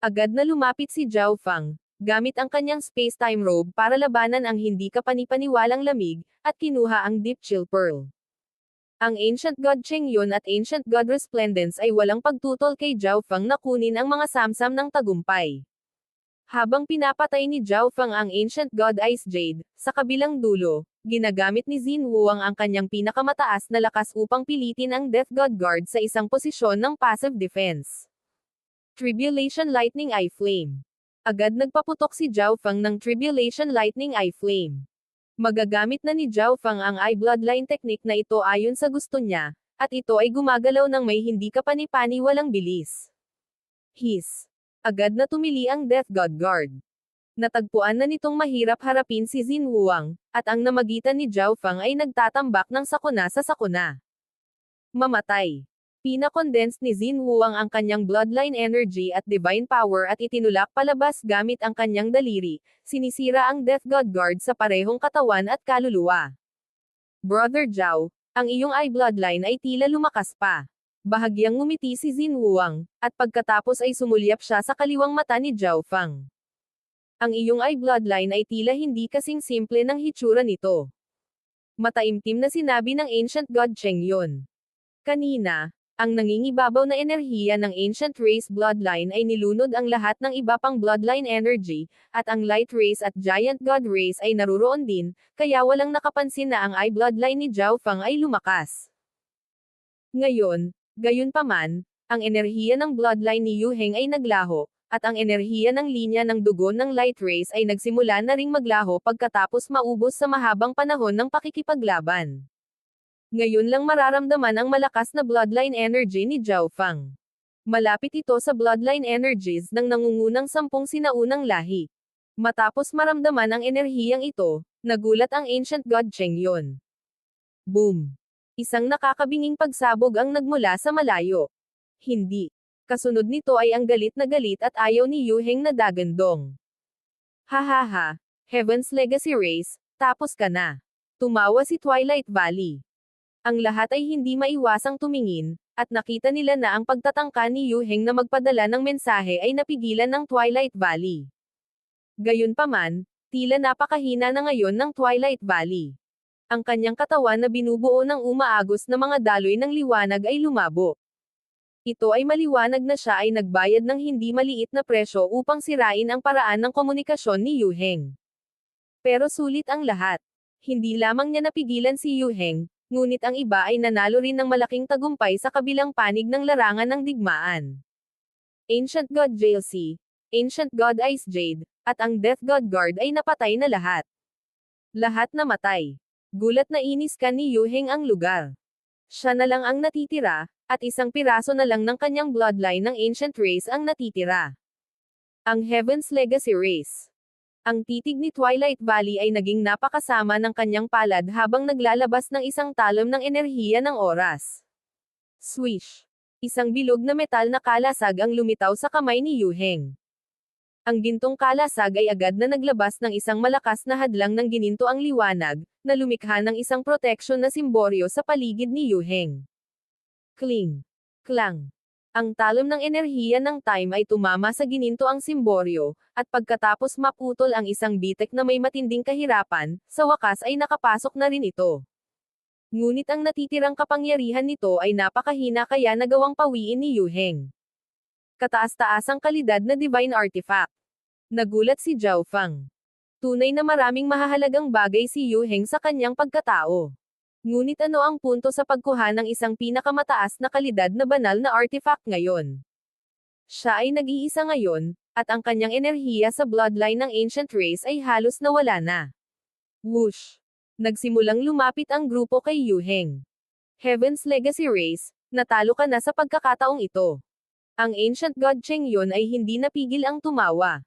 Agad na lumapit si Zhao Fang, gamit ang kanyang space-time robe para labanan ang hindi kapanipaniwalang lamig, at kinuha ang Deep Chill Pearl. Ang Ancient God Chengyun at Ancient God Resplendence ay walang pagtutol kay Zhao Fang na kunin ang mga samsam ng tagumpay. Habang pinapatay ni Zhao Fang ang Ancient God Ice Jade, sa kabilang dulo, ginagamit ni Xin Wuang ang kanyang pinakamataas na lakas upang pilitin ang Death God Guard sa isang posisyon ng passive defense. Tribulation Lightning Eye Flame. Agad nagpaputok si Zhao Fang ng Tribulation Lightning Eye Flame. Magagamit na ni Zhao Fang ang Eye Bloodline technique na ito ayon sa gusto niya, at ito ay gumagalaw ng may hindi kapani-paniwalang bilis. Hiss! Agad na tumili ang Death God Guard. Natagpuan na nitong mahirap harapin si Xin Wuang, at ang namagitan ni Zhao Fang ay nagtatambak ng sakuna sa sakuna. Mamatay! Pinakondense ni Xin Wuang ang kanyang bloodline energy at divine power at itinulak palabas gamit ang kanyang daliri, sinisira ang Death God Guard sa parehong katawan at kaluluwa. Brother Zhao, ang iyong eye bloodline ay tila lumakas pa. Bahagyang ngumiti si Xin Wuang, at pagkatapos ay sumulyap siya sa kaliwang mata ni Zhao Fang. Ang iyong eye bloodline ay tila hindi kasing simple ng hitsura nito. Mataimtim na sinabi ng Ancient God Chengyun. Kanina, ang nangingibabaw na enerhiya ng Ancient Race Bloodline ay nilunod ang lahat ng iba pang bloodline energy, at ang Light Race at Giant God Race ay naruroon din, kaya walang nakapansin na ang eye bloodline ni Zhao Fang ay lumakas. Ngayon, gayunpaman, ang enerhiya ng bloodline ni Yu Heng ay naglaho, at ang enerhiya ng linya ng dugo ng Light Race ay nagsimula na ring maglaho pagkatapos maubos sa mahabang panahon ng pakikipaglaban. Ngayon lang mararamdaman ang malakas na bloodline energy ni Zhao Fang. Malapit ito sa bloodline energies ng nangungunang 10 sinaunang lahi. Matapos maramdaman ang enerhiyang ito, nagulat ang Ancient God Chengyun. Boom! Isang nakakabinging pagsabog ang nagmula sa malayo. Hindi. Kasunod nito ay ang galit na galit at ayaw ni Yu Heng na dagandong. Hahaha, Heaven's Legacy Race, tapos ka na. Tumawa si Twilight Valley. Ang lahat ay hindi maiwasang tumingin, at nakita nila na ang pagtatangka ni Yu Heng na magpadala ng mensahe ay napigilan ng Twilight Valley. Gayunpaman, tila napakahina na ngayon ng Twilight Valley. Ang kanyang katawan na binubuo ng umaagos na mga daloy ng liwanag ay lumabo. Ito ay maliwanag na siya ay nagbayad ng hindi maliit na presyo upang sirain ang paraan ng komunikasyon ni Yu Heng. Pero sulit ang lahat. Hindi lamang niya napigilan si Yu Heng, ngunit ang iba ay nanalo rin ng malaking tagumpay sa kabilang panig ng larangan ng digmaan. Ancient God JLC, Ancient God Ice Jade, at ang Death God Guard ay napatay na lahat. Lahat namatay. Gulat na inis ka ni Yu Heng ang lugar. Siya na lang ang natitira, at isang piraso na lang ng kanyang bloodline ng Ancient Race ang natitira. Ang Heaven's Legacy Race. Ang titig ni Twilight Valley ay naging napakasama ng kanyang palad habang naglalabas ng isang talom ng enerhiya ng oras. Swish! Isang bilog na metal na kalasag ang lumitaw sa kamay ni Yu Heng. Ang gintong kalasag ay agad na naglabas ng isang malakas na hadlang ng gininto ang liwanag, na lumikha ng isang proteksyon na simboryo sa paligid ni Yu Heng. Kling! Klang! Ang talom ng enerhiya ng time ay tumama sa gininto ang simboryo, at pagkatapos maputol ang isang bitek na may matinding kahirapan, sa wakas ay nakapasok na rin ito. Ngunit ang natitirang kapangyarihan nito ay napakahina kaya nagawang pawiin ni Yu Heng. Kataas-taasang kalidad na divine artifact. Nagulat si Zhao Fang. Tunay na maraming mahahalagang bagay si Yu Heng sa kanyang pagkatao. Ngunit ano ang punto sa pagkuha ng isang pinakamataas na kalidad na banal na artifact ngayon? Siya ay nag-iisa ngayon, at ang kanyang enerhiya sa bloodline ng Ancient Race ay halos nawala na. Whoosh! Nagsimulang lumapit ang grupo kay Yu Heng. Heaven's Legacy Race, natalo ka na sa pagkakataong ito. Ang Ancient God Chengyun ay hindi napigil ang tumawa.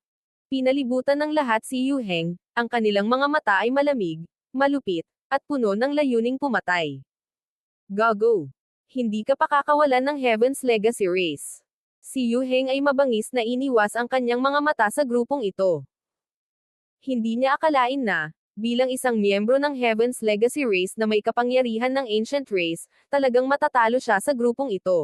Pinalibutan ng lahat si Yu Heng, ang kanilang mga mata ay malamig, malupit, at puno ng layuning pumatay. Gago! Hindi ka pakakawalan ng Heaven's Legacy Race. Si Yu Heng ay mabangis na iniwas ang kanyang mga mata sa grupong ito. Hindi niya akalain na, Bilang isang miyembro ng Heaven's Legacy race na may kapangyarihan ng Ancient Race, talagang matatalo siya sa grupong ito.